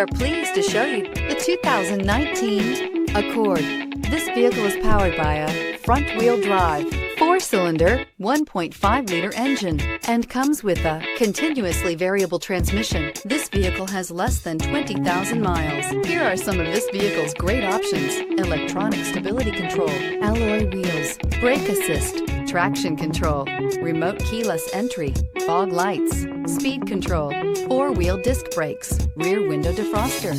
are pleased to show you the 2019 Accord. This vehicle is powered by a front-wheel drive, 4-cylinder, 1.5-liter engine, and comes with a continuously variable transmission. This vehicle has less than 20,000 miles. Here are some of this vehicle's great options: electronic stability control, alloy wheels, brake assist, traction control, remote keyless entry, fog lights, speed control, 4-wheel disc brakes, rear window defroster.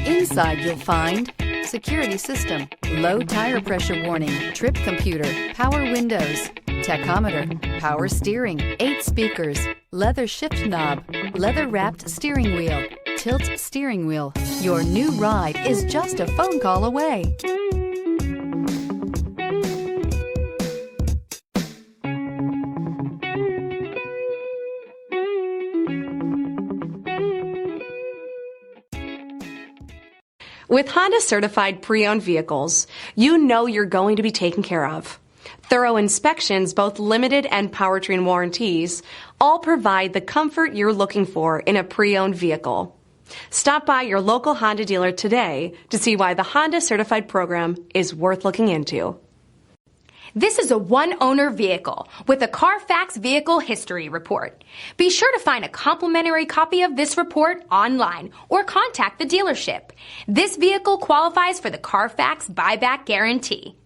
Inside you'll find security system, low tire pressure warning, trip computer, power windows, tachometer, power steering, 8 speakers, leather shift knob, leather-wrapped steering wheel, tilt steering wheel. Your new ride is just a phone call away. With Honda certified pre-owned vehicles, you know you're going to be taken care of. Thorough inspections, both limited and powertrain warranties, all provide the comfort you're looking for in a pre-owned vehicle. Stop by your local Honda dealer today to see why the Honda certified program is worth looking into. This is a one-owner vehicle with a CARFAX Vehicle History Report. Be sure to find a complimentary copy of this report online or contact the dealership. This vehicle qualifies for the CARFAX Buyback Guarantee.